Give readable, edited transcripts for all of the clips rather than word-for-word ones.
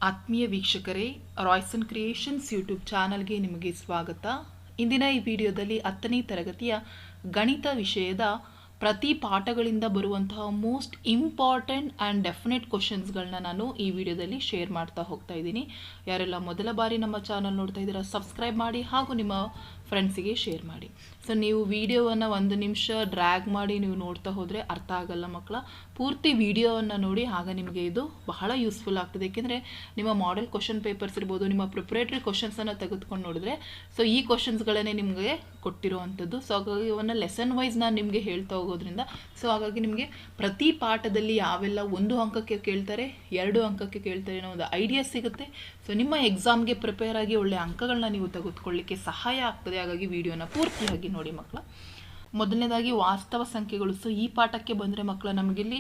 ಆತ್ಮೀಯ ವೀಕ್ಷಕರೇ, Royson creations YouTube ಚಾನಲ್ಗೆ ನಿಮಗೆ ಸ್ವಾಗತ. ಇಂದಿನ ಈ ವಿಡಿಯೋದಲ್ಲಿ 10ನೇ ತರಗತಿಯ ಗಣಿತ ವಿಷಯದ ಪ್ರತಿ ಪಾಠಗಳಿಂದ ಬರುವಂತಹ ಮೋಸ್ಟ್ ಇಂಪಾರ್ಟೆಂಟ್ ಆ್ಯಂಡ್ ಡೆಫಿನೆಟ್ ಕ್ವಶನ್ಸ್ಗಳನ್ನ ನಾನು ಈ ವಿಡಿಯೋದಲ್ಲಿ ಶೇರ್ ಮಾಡ್ತಾ ಹೋಗ್ತಾ ಇದ್ದೀನಿ. ಯಾರೆಲ್ಲ ಮೊದಲ ಬಾರಿ ನಮ್ಮ ಚಾನಲ್ ನೋಡ್ತಾ ಇದ್ದೀರಾ ಸಬ್ಸ್ಕ್ರೈಬ್ ಮಾಡಿ ಹಾಗೂ ನಿಮ್ಮ ಫ್ರೆಂಡ್ಸಿಗೆ ಶೇರ್ ಮಾಡಿ. ಸೊ ನೀವು ವಿಡಿಯೋವನ್ನು 1 ನಿಮಿಷ ಡ್ರ್ಯಾಗ್ ಮಾಡಿ ನೀವು ನೋಡ್ತಾ ಹೋದರೆ ಅರ್ಥ ಆಗಲ್ಲ ಮಕ್ಕಳ. ಪೂರ್ತಿ ವಿಡಿಯೋವನ್ನು ನೋಡಿ, ಆಗ ನಿಮಗೆ ಇದು ಬಹಳ ಯೂಸ್ಫುಲ್ ಆಗ್ತದೆ. ಏಕೆಂದರೆ ನಿಮ್ಮ ಮಾಡೆಲ್ ಕ್ವಶನ್ ಪೇಪರ್ಸ್ ಇರ್ಬೋದು, ನಿಮ್ಮ ಪ್ರಿಪ್ರೇಟರಿ ಕ್ವಶನ್ಸನ್ನು ತೆಗೆದುಕೊಂಡು ನೋಡಿದ್ರೆ ಸೊ ಈ ಕ್ವಶನ್ಸ್ಗಳನ್ನೇ ನಿಮಗೆ ಕೊಟ್ಟಿರುವಂಥದ್ದು. ಸೊ ಹಾಗಾಗಿ ಇವನ್ನ ಲೆಸನ್ ವೈಸ್ ನಾನು ನಿಮಗೆ ಹೇಳ್ತಾ ಹೋಗೋದ್ರಿಂದ ಸೊ ಹಾಗಾಗಿ ನಿಮಗೆ ಪ್ರತಿ ಪಾಠದಲ್ಲಿ ಯಾವೆಲ್ಲ 1 ಅಂಕಕ್ಕೆ ಕೇಳ್ತಾರೆ, 2 ಅಂಕಕ್ಕೆ ಕೇಳ್ತಾರೆ ಅನ್ನೋ ಒಂದು ಐಡಿಯಾ ಸಿಗುತ್ತೆ. ಸೊ ನಿಮ್ಮ ಎಕ್ಸಾಮ್ಗೆ ಪ್ರಿಪೇರ್ ಆಗಿ ಒಳ್ಳೆಯ ಅಂಕಗಳನ್ನ ನೀವು ತೆಗೆದುಕೊಳ್ಳಿಕ್ಕೆ ಸಹಾಯ ಆಗ್ತದೆ. ಹಾಗಾಗಿ ವಿಡಿಯೋನ ಪೂರ್ತಿಯಾಗಿ ನೋಡಿ ಮಕ್ಕಳ. ಮೊದಲನೇದಾಗಿ ವಾಸ್ತವ ಸಂಖ್ಯೆಗಳು. ಸೊ ಈ ಪಾಠಕ್ಕೆ ಬಂದರೆ ಮಕ್ಕಳ ನಮಗಿಲ್ಲಿ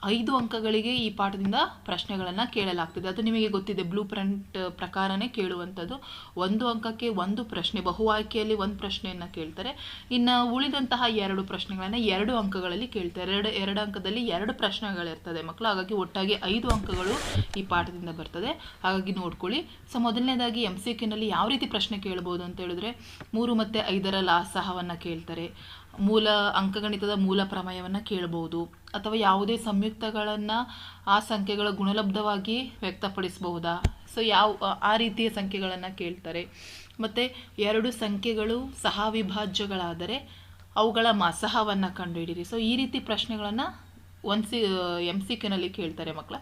5 ಅಂಕಗಳಿಗೆ ಈ ಪಾಠದಿಂದ ಪ್ರಶ್ನೆಗಳನ್ನು ಕೇಳಲಾಗ್ತದೆ. ಅದು ನಿಮಗೆ ಗೊತ್ತಿದೆ, ಬ್ಲೂ ಪ್ರಿಂಟ್ ಪ್ರಕಾರನೇ ಕೇಳುವಂಥದ್ದು. 1 ಅಂಕಕ್ಕೆ 1 ಪ್ರಶ್ನೆ, ಬಹು ಆಯ್ಕೆಯಲ್ಲಿ 1 ಪ್ರಶ್ನೆಯನ್ನು ಕೇಳ್ತಾರೆ. ಇನ್ನು ಉಳಿದಂತಹ 2 ಪ್ರಶ್ನೆಗಳನ್ನು 2 ಅಂಕಗಳಲ್ಲಿ ಕೇಳ್ತಾರೆ. 2 ಅಂಕದಲ್ಲಿ 2 ಪ್ರಶ್ನೆಗಳಿರ್ತದೆ ಮಕ್ಕಳು. ಹಾಗಾಗಿ ಒಟ್ಟಾಗಿ 5 ಅಂಕಗಳು ಈ ಪಾಠದಿಂದ ಬರ್ತದೆ. ಹಾಗಾಗಿ ನೋಡ್ಕೊಳ್ಳಿ. ಸೊ ಮೊದಲನೇದಾಗಿ MCQನಲ್ಲಿ ಯಾವ ರೀತಿ ಪ್ರಶ್ನೆ ಕೇಳ್ಬೋದು ಅಂತ ಹೇಳಿದ್ರೆ, 3 ಮತ್ತು 5ರ ಲಾಸಹವನ್ನು ಕೇಳ್ತಾರೆ, ಮೂಲ ಅಂಕಗಣಿತದ ಮೂಲ ಪ್ರಮೇಯವನ್ನು ಕೇಳಬಹುದು, ಅಥವಾ ಯಾವುದೇ ಸಂಯುಕ್ತಗಳನ್ನು ಆ ಸಂಖ್ಯೆಗಳ ಗುಣಲಬ್ಧವಾಗಿ ವ್ಯಕ್ತಪಡಿಸಬಹುದಾ, ಸೊ ಆ ರೀತಿಯ ಸಂಖ್ಯೆಗಳನ್ನು ಕೇಳ್ತಾರೆ. ಮತ್ತು 2 ಸಂಖ್ಯೆಗಳು ಸಹವಿಭಾಜ್ಯಗಳಾದರೆ ಅವುಗಳ ಮಸಹವನ್ನು ಕಂಡುಹಿಡಿಯಿರಿ. ಸೊ ಈ ರೀತಿ ಪ್ರಶ್ನೆಗಳನ್ನು MCQನಲ್ಲಿ ಕೇಳ್ತಾರೆ ಮಕ್ಕಳ.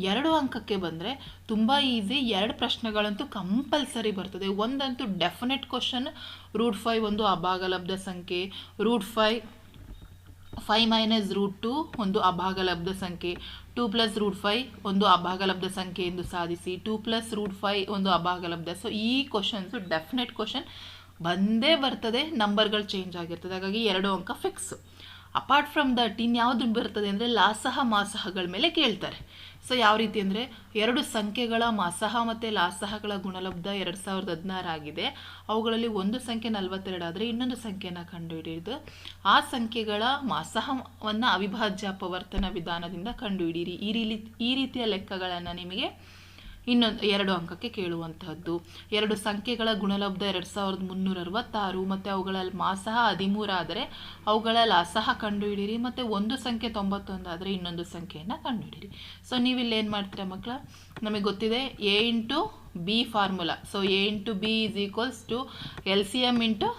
2 ಅಂಕಕ್ಕೆ ಬಂದರೆ ತುಂಬ ಈಸಿ. 2 ಪ್ರಶ್ನೆಗಳಂತೂ ಕಂಪಲ್ಸರಿ ಬರ್ತದೆ. ಒಂದಂತೂ ಡೆಫಿನೆಟ್ ಕ್ವಶನ್, √5 ಒಂದು ಅಭಾಗಲಬ್ಧ ಸಂಖ್ಯೆ, √5 5 - √2 ಒಂದು ಅಭಾಗಲಬ್ಧ ಸಂಖ್ಯೆ, 2 + √5 ಒಂದು ಅಭಾಗಲಬ್ಧ ಸಂಖ್ಯೆ ಎಂದು ಸಾಧಿಸಿ, 2 + √5 ಒಂದು ಅಭಾಗಲಬ್ಧ. ಸೊ ಈ ಕ್ವಶನ್ಸು ಡೆಫಿನೆಟ್ ಕ್ವಶನ್ ಬಂದೇ ಬರ್ತದೆ, ನಂಬರ್ಗಳು ಚೇಂಜ್ ಆಗಿರ್ತದೆ. ಹಾಗಾಗಿ 2 ಅಂಕ ಫಿಕ್ಸ್. ಅಪಾರ್ಟ್ ಫ್ರಮ್ ದಟ್ ಇನ್ಯಾವುದು ಬರ್ತದೆ ಅಂದರೆ ಲಾಸಹ ಮಾಸಹಗಳ ಮೇಲೆ ಕೇಳ್ತಾರೆ. ಸೊ ಯಾವ ರೀತಿ ಅಂದರೆ, 2 ಸಂಖ್ಯೆಗಳ ಮಾಸಹ ಮತ್ತು ಲಾಸಹಗಳ ಗುಣಲಬ್ಧ 2016 ಆಗಿದೆ. ಅವುಗಳಲ್ಲಿ ಒಂದು ಸಂಖ್ಯೆ 42 ಆದರೆ ಇನ್ನೊಂದು ಸಂಖ್ಯೆಯನ್ನು ಕಂಡುಹಿಡಿದು ಆ ಸಂಖ್ಯೆಗಳ ಮಾಸಹವನ್ನು ಅವಿಭಾಜ್ಯ ಅಪವರ್ತನ ವಿಧಾನದಿಂದ ಕಂಡುಹಿಡಿಯಿರಿ. ಈ ರೀತಿಯ ಲೆಕ್ಕಗಳನ್ನು ನಿಮಗೆ 2 ಅಂಕಕ್ಕೆ ಕೇಳುವಂತಹದ್ದು. 2 ಸಂಖ್ಯೆಗಳ ಗುಣಲಬ್ಧ 2366 ಮತ್ತು ಅವುಗಳ ಮಾಸಹ 13 ಆದರೆ ಅವುಗಳ ಲಾಸಹ ಕಂಡುಹಿಡಿಯಿರಿ. ಮತ್ತು ಒಂದು ಸಂಖ್ಯೆ 91 ಆದರೆ ಇನ್ನೊಂದು ಸಂಖ್ಯೆಯನ್ನು ಕಂಡುಹಿಡಿಯಿರಿ. ಸೊ ನೀವಿಲ್ಲಿ ಏನು ಮಾಡ್ತೀರಾ ಮಕ್ಕಳ, ನಮಗೆ ಗೊತ್ತಿದೆ A × B formula. So A × B = LCM ×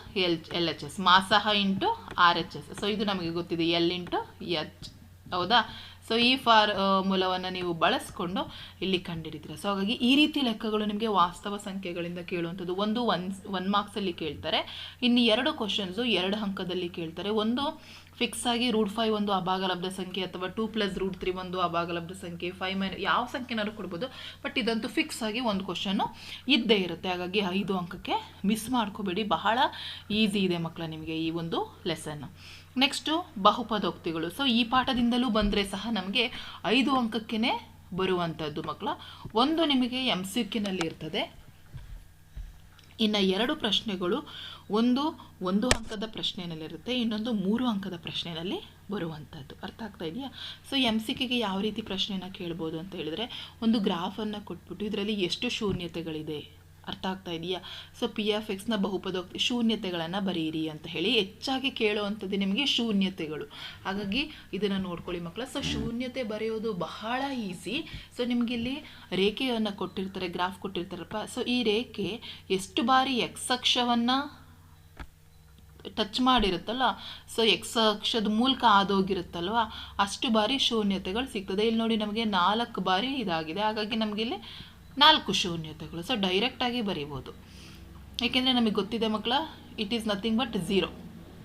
LHS, ಮಾಸಹ × RHS. So ಇದು ನಮಗೆ ಗೊತ್ತಿದೆ, L × H, ಹೌದಾ. ಸೊ ಈ ಫಾರ್ಮುಲಾವನ್ನು ನೀವು ಬಳಸ್ಕೊಂಡು ಇಲ್ಲಿ ಕಂಡುಹಿಡಿತೀರ. ಸೊ ಹಾಗಾಗಿ ಈ ರೀತಿ ಲೆಕ್ಕಗಳು ನಿಮಗೆ ವಾಸ್ತವ ಸಂಖ್ಯೆಗಳಿಂದ ಕೇಳುವಂಥದ್ದು. ಒನ್ ಮಾರ್ಕ್ಸಲ್ಲಿ ಕೇಳ್ತಾರೆ, ಇನ್ನು 2 ಕ್ವಶನ್ಸು 2 ಅಂಕದಲ್ಲಿ ಕೇಳ್ತಾರೆ. ಒಂದು ಫಿಕ್ಸ್ ಆಗಿ √5 ಒಂದು ಅಭಾಗಲಬ್ಧ ಸಂಖ್ಯೆ, ಅಥವಾ 2 + √3 ಒಂದು ಅಭಾಗಲಬ್ಧ ಸಂಖ್ಯೆ, 5 ಯಾವ ಸಂಖ್ಯೆನಾದ್ರು ಕೊಡ್ಬೋದು. ಬಟ್ ಇದಂತೂ ಫಿಕ್ಸ್ ಆಗಿ ಒಂದು ಕ್ವಶನ್ನು ಇದ್ದೇ ಇರುತ್ತೆ. ಹಾಗಾಗಿ 5 ಅಂಕಕ್ಕೆ ಮಿಸ್ ಮಾಡ್ಕೋಬೇಡಿ. ಬಹಳ ಈಸಿ ಇದೆ ಮಕ್ಕಳ ನಿಮಗೆ ಈ ಒಂದು ಲೆಸನ್. ನೆಕ್ಸ್ಟು ಬಹುಪದೋಕ್ತಿಗಳು. ಸೊ ಈ ಪಾಠದಿಂದಲೂ ಬಂದರೆ ಸಹ ನಮಗೆ 5 ಅಂಕಕ್ಕೇ ಬರುವಂಥದ್ದು ಮಕ್ಕಳ. ಒಂದು ನಿಮಗೆ MCQನಲ್ಲಿ ಇರ್ತದೆ, ಇನ್ನು 2 ಪ್ರಶ್ನೆಗಳು, ಒಂದು 1 ಅಂಕದ ಪ್ರಶ್ನೆಯಲ್ಲಿರುತ್ತೆ, ಇನ್ನೊಂದು 3 ಅಂಕದ ಪ್ರಶ್ನೆಯಲ್ಲಿ ಬರುವಂಥದ್ದು. ಅರ್ಥ ಆಗ್ತಾ ಇದೆಯಾ. ಸೊ MCQಗೆ ಯಾವ ರೀತಿ ಪ್ರಶ್ನೆಯನ್ನು ಕೇಳ್ಬೋದು ಅಂತ ಹೇಳಿದ್ರೆ, ಒಂದು ಗ್ರಾಫನ್ನು ಕೊಟ್ಬಿಟ್ಟು ಇದರಲ್ಲಿ ಎಷ್ಟು ಶೂನ್ಯತೆಗಳಿದೆ, ಅರ್ಥ ಆಗ್ತಾ ಇದೆಯಾ. ಸೊ P(x)ನ ಬಹುಪದೋಕ್ತಿ ಶೂನ್ಯತೆಗಳನ್ನು ಬರೆಯಿರಿ ಅಂತ ಹೇಳಿ ಹೆಚ್ಚಾಗಿ ಕೇಳುವಂಥದ್ದು ನಿಮಗೆ ಶೂನ್ಯತೆಗಳು. ಹಾಗಾಗಿ ಇದನ್ನು ನೋಡ್ಕೊಳ್ಳಿ ಮಕ್ಕಳ. ಸೊ ಶೂನ್ಯತೆ ಬರೆಯೋದು ಬಹಳ ಈಸಿ. ಸೊ ನಿಮಗಿಲ್ಲಿ ರೇಖೆಯನ್ನು ಕೊಟ್ಟಿರ್ತಾರೆ, ಗ್ರಾಫ್ ಕೊಟ್ಟಿರ್ತಾರಪ್ಪ. ಸೊ ಈ ರೇಖೆ ಎಷ್ಟು ಬಾರಿ X ಅಕ್ಷವನ್ನು ಟಚ್ ಮಾಡಿರುತ್ತಲ್ಲ, ಸೊ X ಅಕ್ಷದ ಮೂಲಕ ಆದೋಗಿರುತ್ತಲ್ವ, ಅಷ್ಟು ಬಾರಿ ಶೂನ್ಯತೆಗಳು ಸಿಗ್ತದೆ. ಇಲ್ಲಿ ನೋಡಿ ನಮಗೆ 4 ಬಾರಿ ಇದಾಗಿದೆ. ಹಾಗಾಗಿ ನಮಗಿಲ್ಲಿ 4 ಶೂನ್ಯತೆಗಳು. ಸೊ ಡೈರೆಕ್ಟಾಗಿ ಬರೀಬೋದು, ಏಕೆಂದರೆ ನಮಗೆ ಗೊತ್ತಿದೆ ಮಕ್ಕಳ, ಇಟ್ ಈಸ್ ನಥಿಂಗ್ ಬಟ್ 0,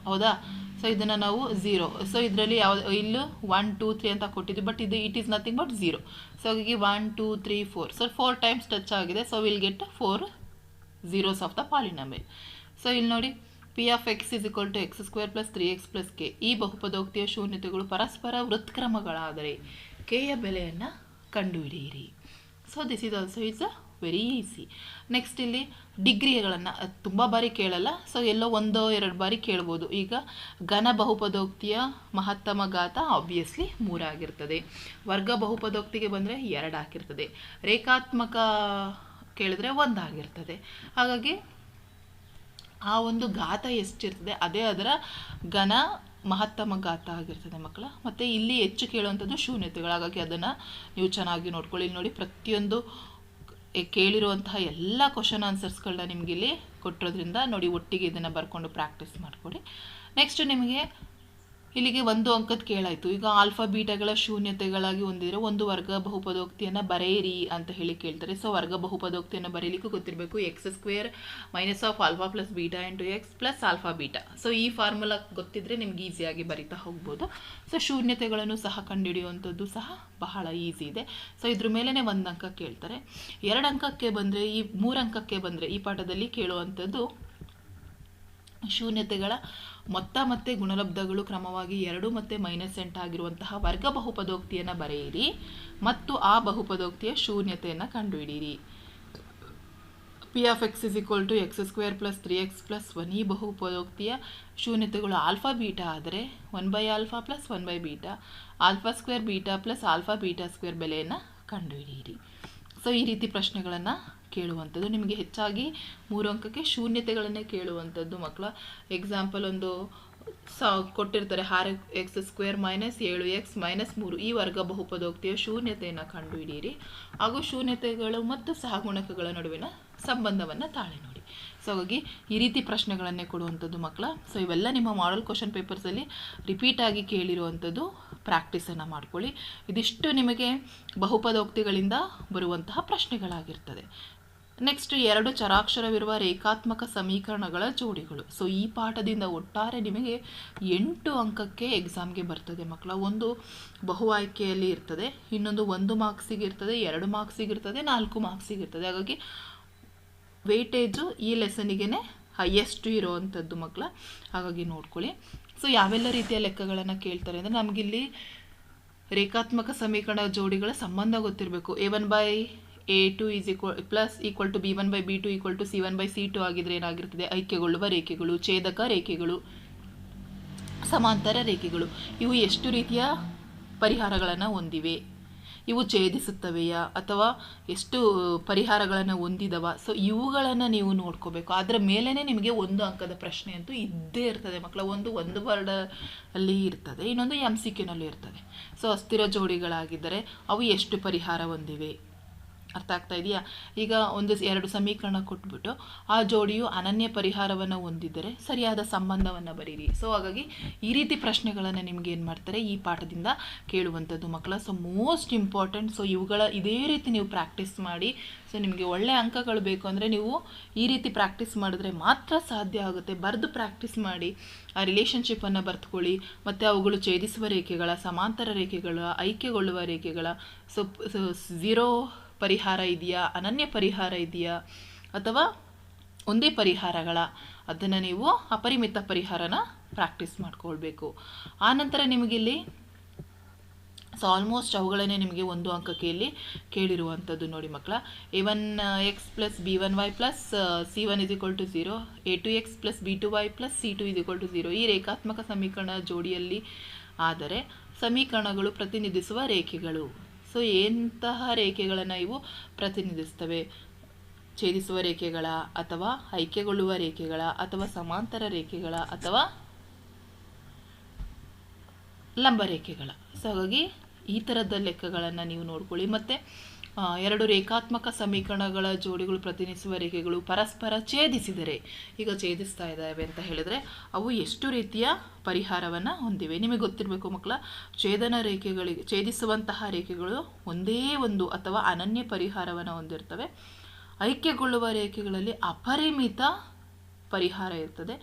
ಹೌದಾ. ಸೊ ಇದನ್ನು ನಾವು 0, ಸೊ ಇದರಲ್ಲಿ ಇಲ್ಲೂ 1 2 3 ಅಂತ ಕೊಟ್ಟಿದ್ವಿ, but it is nothing but 0. So ಹಾಗಾಗಿ 1 2 3 4, ಸೊ 4 ಟೈಮ್ಸ್ ಟಚ್ ಆಗಿದೆ. So will get 4 zeros of the polynomial. So ಇಲ್ಲಿ ನೋಡಿ, P(x) = x² + 3x + k. ಈ ಬಹುಪದೋಕ್ತಿಯ ಶೂನ್ಯತೆಗಳು ಪರಸ್ಪರ ವೃತ್ಕ್ರಮಗಳಾದರೆ k ಯ ಬೆಲೆಯನ್ನು ಕಂಡುಹಿಡಿಯಿರಿ. So this is also is a very easy. Next ಇಲ್ಲಿ ಡಿಗ್ರಿಗಳನ್ನು ತುಂಬ ಬಾರಿ ಕೇಳಲ್ಲ, ಸೊ ಎಲ್ಲೋ 1-2 ಬಾರಿ ಕೇಳ್ಬೋದು. ಈಗ ಘನ ಬಹುಪದೋಕ್ತಿಯ ಮಹತ್ತಮ ಘಾತ ಆಬ್ವಿಯಸ್ಲಿ 3 ಆಗಿರ್ತದೆ. ವರ್ಗ ಬಹುಪದೋಕ್ತಿಗೆ ಬಂದರೆ 2 ಆಗಿರ್ತದೆ. ರೇಖಾತ್ಮಕ ಕೇಳಿದ್ರೆ 1 ಆಗಿರ್ತದೆ. ಹಾಗಾಗಿ ಆ ಒಂದು ಘಾತ ಎಷ್ಟಿರ್ತದೆ ಅದೇ ಅದರ ಘನ ಮಹತ್ತಮ ಘಾತ ಆಗಿರ್ತದೆ ಮಕ್ಕಳ. ಮತ್ತು ಇಲ್ಲಿ ಹೆಚ್ಚು ಕೇಳುವಂಥದ್ದು ಶೂನ್ಯತೆಗಳು. ಹಾಗಾಗಿ ಅದನ್ನು ನೀವು ಚೆನ್ನಾಗಿ ನೋಡ್ಕೊಳ್ಳಿ. ಇಲ್ಲಿ ನೋಡಿ, ಪ್ರತಿಯೊಂದು ಕೇಳಿರುವಂತಹ ಎಲ್ಲ ಕ್ವಶನ್ ಆನ್ಸರ್ಸ್ಗಳನ್ನ ನಿಮಗೆ ಇಲ್ಲಿ ಕೊಟ್ಟಿರೋದ್ರಿಂದ ನೋಡಿ, ಒಟ್ಟಿಗೆ ಇದನ್ನು ಬರ್ಕೊಂಡು ಪ್ರಾಕ್ಟೀಸ್ ಮಾಡಿಕೊಡಿ. ನೆಕ್ಸ್ಟ್ ನಿಮಗೆ ಇಲ್ಲಿಗೆ 1 ಅಂಕದ ಕೇಳಾಯಿತು. ಈಗ ಆಲ್ಫಾ ಬೀಟಾಗಳ ಶೂನ್ಯತೆಗಳಾಗಿ ಹೊಂದಿದ್ರೆ ಒಂದು ವರ್ಗ ಬಹುಪದೋಕ್ತಿಯನ್ನು ಬರೆಯಿರಿ ಅಂತ ಹೇಳಿ ಕೇಳ್ತಾರೆ. ಸೊ ವರ್ಗ ಬಹುಪದೋಕ್ತಿಯನ್ನು ಬರೀಲಿಕ್ಕೂ ಗೊತ್ತಿರಬೇಕು. x² - α + β × x + alpha beta. So ಈ ಫಾರ್ಮುಲಾ ಗೊತ್ತಿದ್ರೆ ನಿಮ್ಗೆ ಈಸಿಯಾಗಿ ಬರಿತಾ ಹೋಗ್ಬೋದು. ಸೊ ಶೂನ್ಯತೆಗಳನ್ನು ಸಹ ಕಂಡುಹಿಡಿಯುವಂಥದ್ದು ಸಹ ಬಹಳ ಈಸಿ ಇದೆ. ಸೊ ಇದ್ರ ಮೇಲೇ 1 ಅಂಕ ಕೇಳ್ತಾರೆ. 2 ಅಂಕಕ್ಕೆ ಬಂದರೆ, ಈ 3 ಅಂಕಕ್ಕೆ ಬಂದರೆ ಈ ಪಾಠದಲ್ಲಿ ಕೇಳುವಂಥದ್ದು ಶೂನ್ಯತೆಗಳ ಮೊತ್ತ ಮತ್ತು ಗುಣಲಬ್ಧಗಳು ಕ್ರಮವಾಗಿ 2 ಮತ್ತು -8 ಆಗಿರುವಂತಹ ವರ್ಗ ಬಹುಪದೋಕ್ತಿಯನ್ನು ಬರೆಯಿರಿ ಮತ್ತು ಆ ಬಹುಪದೋಕ್ತಿಯ ಶೂನ್ಯತೆಯನ್ನು ಕಂಡುಹಿಡಿಯಿರಿ. p(x) = x² + 3x + 1 ಈ ಬಹುಪದೋಕ್ತಿಯ ಶೂನ್ಯತೆಗಳು ಆಲ್ಫಾ ಬೀಟಾ ಆದರೆ 1/α + 1/β, α² β + α β² ಬೆಲೆಯನ್ನು ಕಂಡುಹಿಡಿಯಿರಿ. ಸೊ ಈ ರೀತಿ ಪ್ರಶ್ನೆಗಳನ್ನು ಕೇಳುವಂಥದ್ದು. ನಿಮಗೆ ಹೆಚ್ಚಾಗಿ 3 ಅಂಕಕ್ಕೆ ಶೂನ್ಯತೆಗಳನ್ನೇ ಕೇಳುವಂಥದ್ದು ಮಕ್ಕಳ. ಎಕ್ಸಾಂಪಲ್ ಒಂದು ಕೊಟ್ಟಿರ್ತಾರೆ, 6x² - 7x - 3 ಈ ವರ್ಗ ಬಹುಪದೋಕ್ತಿಯ ಶೂನ್ಯತೆಯನ್ನು ಕಂಡುಹಿಡಿಯಿರಿ ಹಾಗೂ ಶೂನ್ಯತೆಗಳು ಮತ್ತು ಸಹಗುಣಕಗಳ ನಡುವಿನ ಸಂಬಂಧವನ್ನು ತಾಳೆ ನೋಡಿ. ಸೊ ಹಾಗಾಗಿ ಈ ರೀತಿ ಪ್ರಶ್ನೆಗಳನ್ನೇ ಕೊಡುವಂಥದ್ದು ಮಕ್ಕಳ. ಸೊ ಇವೆಲ್ಲ ನಿಮ್ಮ ಮಾಡಲ್ ಕ್ವಶನ್ ಪೇಪರ್ಸಲ್ಲಿ ರಿಪೀಟಾಗಿ ಕೇಳಿರುವಂಥದ್ದು. ಪ್ರಾಕ್ಟೀಸನ್ನು ಮಾಡ್ಕೊಳ್ಳಿ. ಇದಿಷ್ಟು ನಿಮಗೆ ಬಹುಪದೋಕ್ತಿಗಳಿಂದ ಬರುವಂತಹ ಪ್ರಶ್ನೆಗಳಾಗಿರ್ತದೆ. ನೆಕ್ಸ್ಟ್ 2 ಚರಾಕ್ಷರವಿರುವ ರೇಖಾತ್ಮಕ ಸಮೀಕರಣಗಳ ಜೋಡಿಗಳು. ಸೊ ಈ ಪಾಠದಿಂದ ಒಟ್ಟಾರೆ ನಿಮಗೆ 8 ಅಂಕಕ್ಕೆ ಎಕ್ಸಾಮ್ಗೆ ಬರ್ತದೆ ಮಕ್ಕಳ. ಒಂದು ಬಹು ಆಯ್ಕೆಯಲ್ಲಿ ಇರ್ತದೆ, ಇನ್ನೊಂದು 1 ಮಾರ್ಕ್ಸಿಗೆ ಇರ್ತದೆ, 2 ಮಾರ್ಕ್ಸಿಗೆ ಇರ್ತದೆ, 4 ಮಾರ್ಕ್ಸಿಗೆ ಇರ್ತದೆ. ಹಾಗಾಗಿ ವೇಟೇಜು ಈ ಲೆಸನಿಗೆ ಹೈಯೆಸ್ಟ್ ಇರೋವಂಥದ್ದು ಮಕ್ಕಳ. ಹಾಗಾಗಿ ನೋಡ್ಕೊಳ್ಳಿ. ಸೊ ಯಾವೆಲ್ಲ ರೀತಿಯ ಲೆಕ್ಕಗಳನ್ನು ಕೇಳ್ತಾರೆ ಅಂದರೆ, ನಮಗಿಲ್ಲಿ ರೇಖಾತ್ಮಕ ಸಮೀಕರಣ ಜೋಡಿಗಳ ಸಂಬಂಧ ಗೊತ್ತಿರಬೇಕು. a1/a2 = b1/b2 = c1/c2 ಆಗಿದ್ರೆ ಏನಾಗಿರ್ತದೆ, ಐಕ್ಯಗೊಳ್ಳುವ ರೇಖೆಗಳು, ಛೇದಕ ರೇಖೆಗಳು, ಸಮಾಂತರ ರೇಖೆಗಳು ಇವು ಎಷ್ಟು ರೀತಿಯ ಪರಿಹಾರಗಳನ್ನು ಹೊಂದಿವೆ, ಇವು ಛೇದಿಸುತ್ತವೆಯಾ ಅಥವಾ ಎಷ್ಟು ಪರಿಹಾರಗಳನ್ನು ಹೊಂದಿದವ. ಸೊ ಇವುಗಳನ್ನು ನೀವು ನೋಡ್ಕೋಬೇಕು. ಅದರ ಮೇಲೇ ನಿಮಗೆ 1 ಅಂಕದ ಪ್ರಶ್ನೆ ಅಂತೂ ಇದ್ದೇ ಇರ್ತದೆ ಮಕ್ಕಳ. ಒಂದು ವರ್ಡಲ್ಲಿ ಇರ್ತದೆ, ಇನ್ನೊಂದು MCQನಲ್ಲಿ ಇರ್ತದೆ. ಸೊ ಅಸ್ಥಿರ ಜೋಡಿಗಳಾಗಿದ್ದರೆ ಅವು ಎಷ್ಟು ಪರಿಹಾರ ಹೊಂದಿವೆ, ಅರ್ಥ ಆಗ್ತಾ ಇದೆಯಾ? ಈಗ 1-2 ಸಮೀಕರಣ ಕೊಟ್ಬಿಟ್ಟು ಆ ಜೋಡಿಯು ಅನನ್ಯ ಪರಿಹಾರವನ್ನು ಹೊಂದಿದ್ದರೆ ಸರಿಯಾದ ಸಂಬಂಧವನ್ನು ಬರೀರಿ. ಸೊ ಹಾಗಾಗಿ ಈ ರೀತಿ ಪ್ರಶ್ನೆಗಳನ್ನು ನಿಮ್ಗೆ ಏನು ಮಾಡ್ತಾರೆ ಈ ಪಾಠದಿಂದ ಕೇಳುವಂಥದ್ದು ಮಕ್ಕಳ. So most important. ಸೊ ಇದೇ ರೀತಿ ನೀವು ಪ್ರಾಕ್ಟೀಸ್ ಮಾಡಿ. ಸೊ ನಿಮಗೆ ಒಳ್ಳೆಯ ಅಂಕಗಳು ಬೇಕು ಅಂದರೆ ನೀವು ಈ ರೀತಿ ಪ್ರಾಕ್ಟೀಸ್ ಮಾಡಿದ್ರೆ ಮಾತ್ರ ಸಾಧ್ಯ ಆಗುತ್ತೆ. ಬರೆದು ಪ್ರಾಕ್ಟೀಸ್ ಮಾಡಿ, ಆ ರಿಲೇಷನ್ಶಿಪ್ಪನ್ನು ಬರೆದುಕೊಳ್ಳಿ. ಮತ್ತು ಅವುಗಳು ಛೇದಿಸುವ ರೇಖೆಗಳ, ಸಮಾಂತರ ರೇಖೆಗಳ, ಐಕ್ಯಗೊಳ್ಳುವ ರೇಖೆಗಳ, ಸೊ 0 ಪರಿಹಾರ ಇದೆಯಾ, ಅನನ್ಯ ಪರಿಹಾರ ಇದೆಯಾ ಅಥವಾ ಒಂದೇ ಪರಿಹಾರಗಳ, ಅದನ್ನು ನೀವು ಅಪರಿಮಿತ ಪರಿಹಾರನ ಪ್ರಾಕ್ಟೀಸ್ ಮಾಡ್ಕೊಳ್ಬೇಕು. ಆನಂತರ ನಿಮಗಿಲ್ಲಿ ಸೊ ಆಲ್ಮೋಸ್ಟ್ ಅವುಗಳನ್ನೇ ನಿಮಗೆ 1 ಅಂಕಕ್ಕೆ ಇಲ್ಲಿ ಕೇಳಿರುವಂಥದ್ದು ನೋಡಿ ಮಕ್ಕಳ. a1x + b1y + c1 = 0, a2x + b2y + c2 = 0 ಈ ರೇಖಾತ್ಮಕ ಸಮೀಕರಣ ಜೋಡಿಯಲ್ಲಿ ಆದರೆ ಸಮೀಕರಣಗಳು ಪ್ರತಿನಿಧಿಸುವ ರೇಖೆಗಳು. ಸೊ ಎಂತಹ ರೇಖೆಗಳನ್ನು ಇವು ಪ್ರತಿನಿಧಿಸ್ತವೆ, ಛೇದಿಸುವ ರೇಖೆಗಳ ಅಥವಾ ಐಕ್ಯಗೊಳ್ಳುವ ರೇಖೆಗಳ ಅಥವಾ ಸಮಾಂತರ ರೇಖೆಗಳ ಅಥವಾ ಲಂಬ ರೇಖೆಗಳ. ಸೊ ಹಾಗಾಗಿ ಈ ಥರದ ಲೆಕ್ಕಗಳನ್ನು ನೀವು ನೋಡ್ಕೊಳ್ಳಿ. ಮತ್ತು 2 ರೇಖಾತ್ಮಕ ಸಮೀಕರಣಗಳ ಜೋಡಿಗಳು ಪ್ರತಿನಿಧಿಸುವ ರೇಖೆಗಳು ಪರಸ್ಪರ ಛೇದಿಸಿದರೆ, ಈಗ ಛೇದಿಸ್ತಾ ಇದ್ದಾವೆ ಅಂತ ಹೇಳಿದರೆ ಅವು ಎಷ್ಟು ರೀತಿಯ ಪರಿಹಾರವನ್ನು ಹೊಂದಿವೆ ನಿಮಗೆ ಗೊತ್ತಿರಬೇಕು ಮಕ್ಕಳ. ಛೇದಿಸುವಂತಹ ರೇಖೆಗಳು ಒಂದೇ ಒಂದು ಅಥವಾ ಅನನ್ಯ ಪರಿಹಾರವನ್ನು ಹೊಂದಿರ್ತವೆ. ಐಕ್ಯಗೊಳ್ಳುವ ರೇಖೆಗಳಲ್ಲಿ ಅಪರಿಮಿತ ಪರಿಹಾರ ಇರ್ತದೆ.